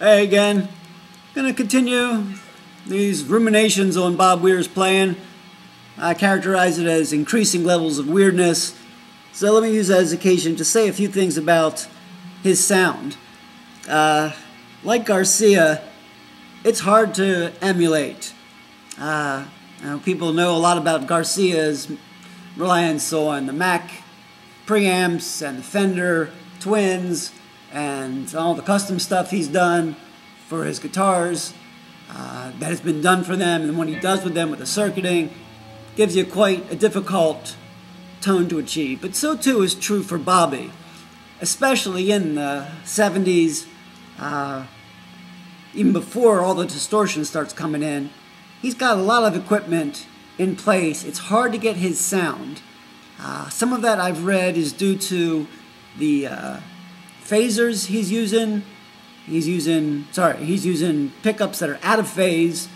Hey again. Gonna continue these ruminations on Bob Weir's playing. I characterize it as increasing levels of weirdness. So let me use that as occasion to say a few things about his sound. Like Garcia, it's hard to emulate. People know a lot about Garcia's reliance on the Mac preamps and the Fender Twins and all the custom stuff he's done for his guitars that has been done for them, and when he does with them with the circuiting, gives you quite a difficult tone to achieve. But so too is true for Bobby, especially in the 70s, even before all the distortion starts coming in. He's got a lot of equipment in place. It's hard to get his sound. Some of that I've read is due to the phasers he's using. He's using pickups that are out of phase,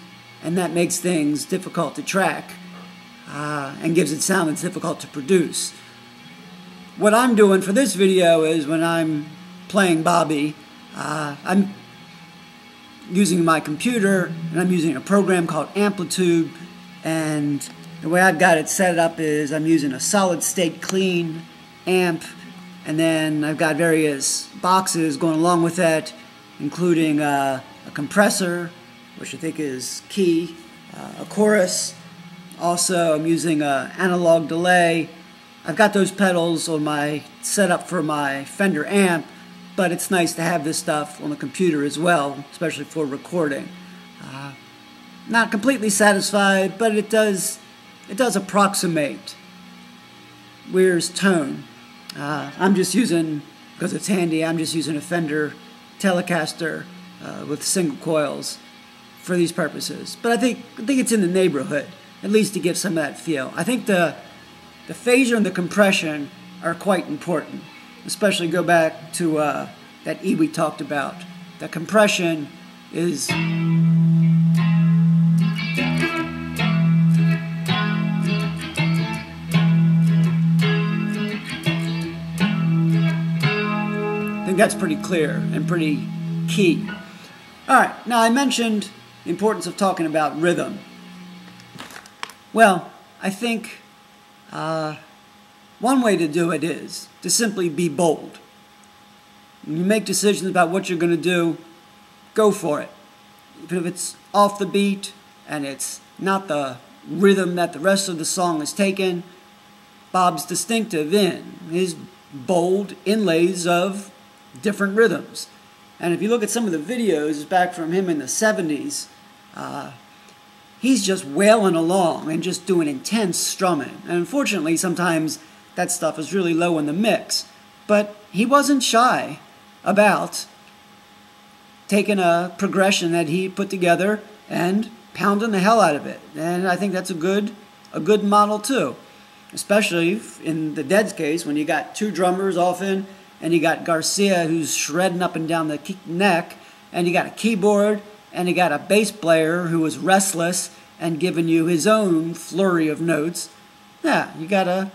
and that makes things difficult to track and gives it sound that's difficult to produce. What I'm doing for this video is when I'm playing Bobby, I'm using my computer and I'm using a program called Amplitude, and the way I've got it set up is I'm using a solid state clean amp, and then I've got various boxes going along with that, including a compressor, which I think is key, a chorus. Also, I'm using an analog delay. I've got those pedals on my setup for my Fender amp, but it's nice to have this stuff on the computer as well, especially for recording. Not completely satisfied, but it does approximate Weir's tone. I'm just using, because it's handy, I'm just using a Fender Telecaster with single coils for these purposes. But I think it's in the neighborhood, at least to give some of that feel. I think the phaser and the compression are quite important, especially go back to that E we talked about. The compression is I think that's pretty clear and pretty key. Alright, now I mentioned the importance of talking about rhythm. Well, I think one way to do it is to simply be bold. When you make decisions about what you're going to do, go for it. Even if it's off the beat and it's not the rhythm that the rest of the song is taken, Bob's distinctive in his bold inlays of different rhythms. And if you look at some of the videos back from him in the 70s, he's just wailing along and just doing intense strumming. And unfortunately, sometimes that stuff is really low in the mix. But he wasn't shy about taking a progression that he put together and pounding the hell out of it. And I think that's a good model too. Especially in the Dead's case, when you got two drummers often, and you got Garcia who's shredding up and down the neck, and you got a keyboard, and you got a bass player who was restless and giving you his own flurry of notes. Yeah, you got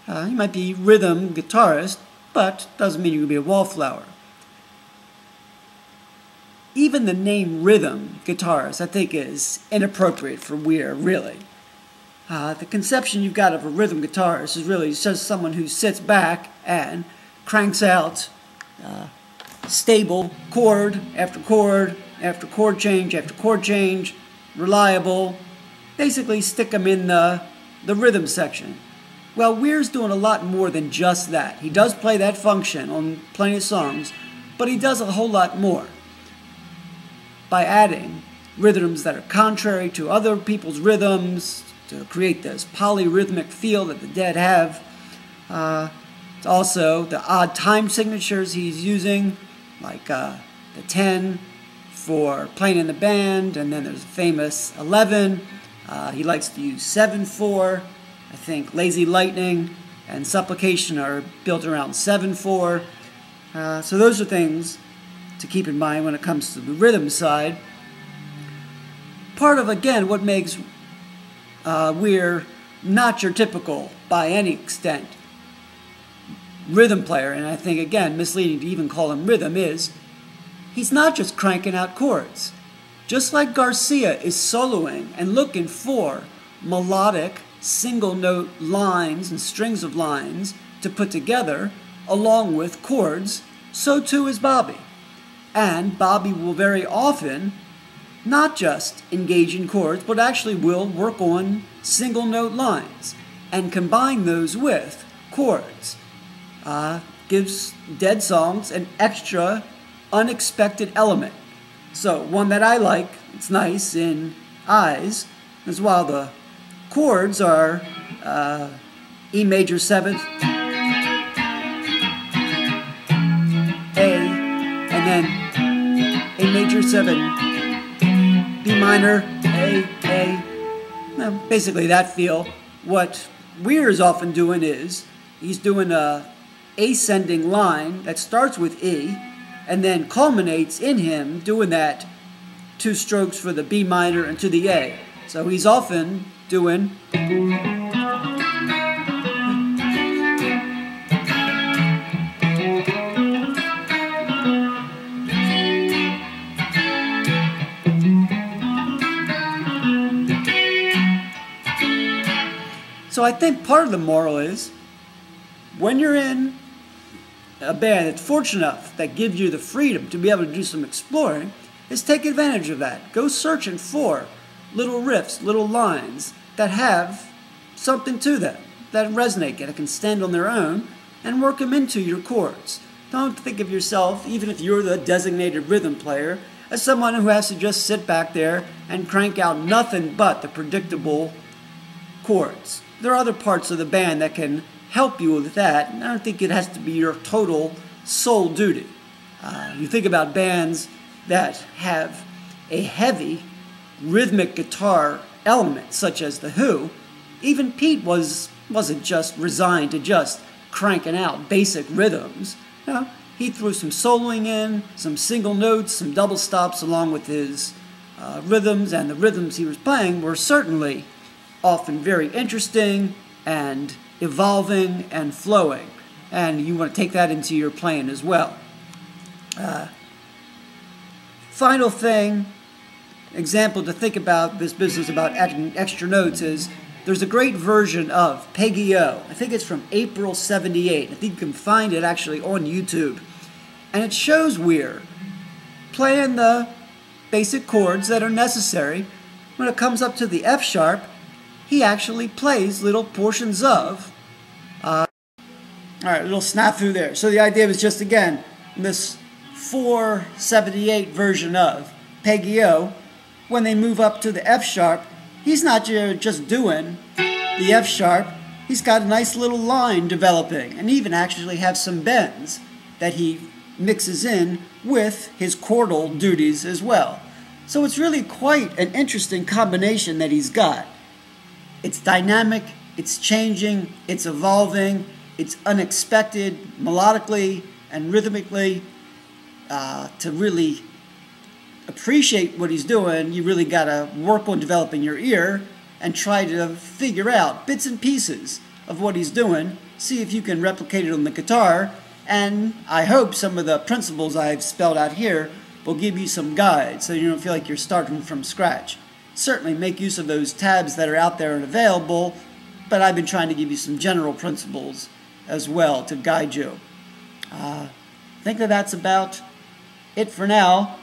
you might be rhythm guitarist, but doesn't mean you're going to be a wallflower. Even the name rhythm guitarist, I think, is inappropriate for Weir, really. The conception you've got of a rhythm guitarist is really just someone who sits back and cranks out stable chord after chord after chord change after chord change, reliable. Basically stick them in the rhythm section. Well, Weir's doing a lot more than just that. He does play that function on plenty of songs, but he does a whole lot more by adding rhythms that are contrary to other people's rhythms to create this polyrhythmic feel that the Dead have. Also, the odd time signatures he's using, like the 10 for playing in the band, and then there's the famous 11. He likes to use 7/4. I think Lazy Lightning and Supplication are built around 7/4. So those are things to keep in mind when it comes to the rhythm side. Part of, again, what makes Weir not your typical, by any extent, rhythm player, and I think, again, misleading to even call him rhythm, is he's not just cranking out chords. Just like Garcia is soloing and looking for melodic single note lines and strings of lines to put together along with chords, so too is Bobby. And Bobby will very often not just engage in chords, but actually will work on single note lines and combine those with chords. Gives dead songs an extra unexpected element. So one that I like, it's nice in Eyes, is while the chords are E major 7th, A, and then A major 7, B minor, A. Now, basically that feel. What Weir is often doing is he's doing a ascending line that starts with E and then culminates in him doing that 2 strokes for the B minor and to the A. So he's often doing So I think part of the moral is, when you're in a band that's fortunate enough that gives you the freedom to be able to do some exploring, is take advantage of that. Go searching for little riffs, little lines that have something to them, that resonate, that can stand on their own, and work them into your chords. Don't think of yourself, even if you're the designated rhythm player, as someone who has to just sit back there and crank out nothing but the predictable chords. There are other parts of the band that can help you with that, and I don't think it has to be your total sole duty. You think about bands that have a heavy rhythmic guitar element, such as The Who. Even Pete wasn't just resigned to just cranking out basic rhythms. You know, he threw some soloing in, some single notes, some double stops along with his rhythms, and the rhythms he was playing were certainly often very interesting and evolving and flowing, and you want to take that into your playing as well. Final thing, example to think about this business about adding extra notes is there's a great version of Peggy-O. I think it's from April '78. I think you can find it actually on YouTube, and it shows Weir playing the basic chords that are necessary. When it comes up to the F sharp, he actually plays little portions of. Alright, a little snafu there. So the idea was just, again, this 478 version of Peggy-O, when they move up to the F sharp, he's not just doing the F sharp, he's got a nice little line developing, and even actually have some bends that he mixes in with his chordal duties as well. So it's really quite an interesting combination that he's got. It's dynamic, it's changing, it's evolving, it's unexpected melodically and rhythmically. To really appreciate what he's doing, you really got to work on developing your ear and try to figure out bits and pieces of what he's doing, see if you can replicate it on the guitar, and I hope some of the principles I've spelled out here will give you some guides so you don't feel like you're starting from scratch. Certainly make use of those tabs that are out there and available, but I've been trying to give you some general principles as well to guide you. I think that's about it for now.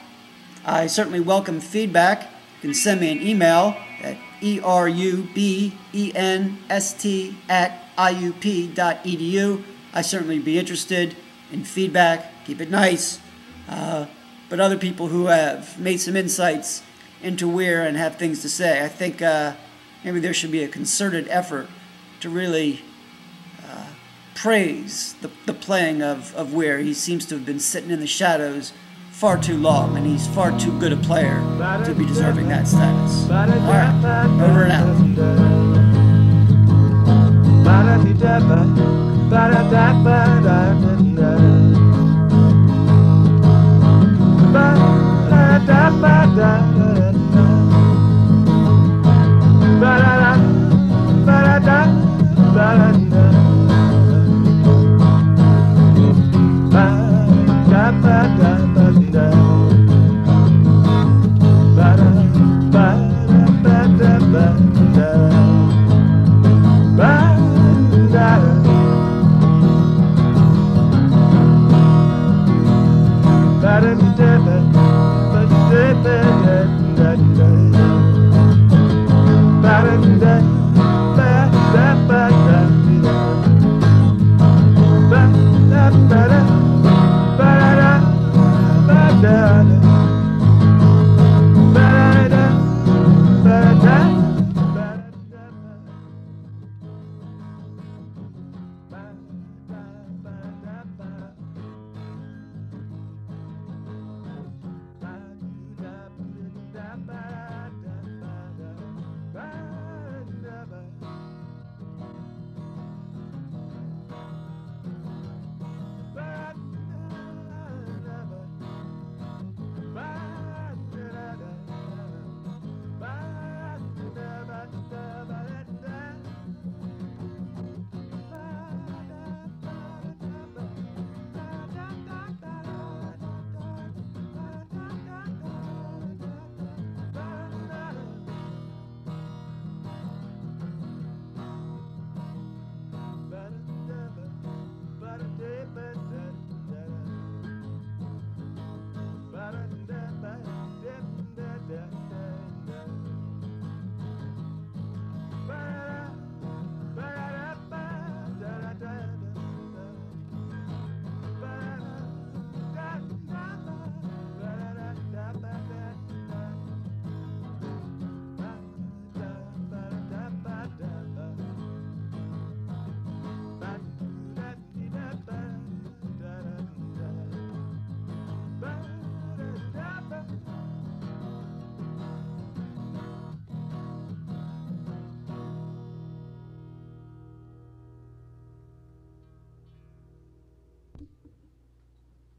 I certainly welcome feedback. You can send me an email at erubenst@iup.edu. I certainly be interested in feedback. Keep it nice. But other people who have made some insights into Weir and have things to say, I think maybe there should be a concerted effort to really praise the playing of Weir. He seems to have been sitting in the shadows far too long, and he's far too good a player to be deserving that status. Alright, over and out. da da da da da.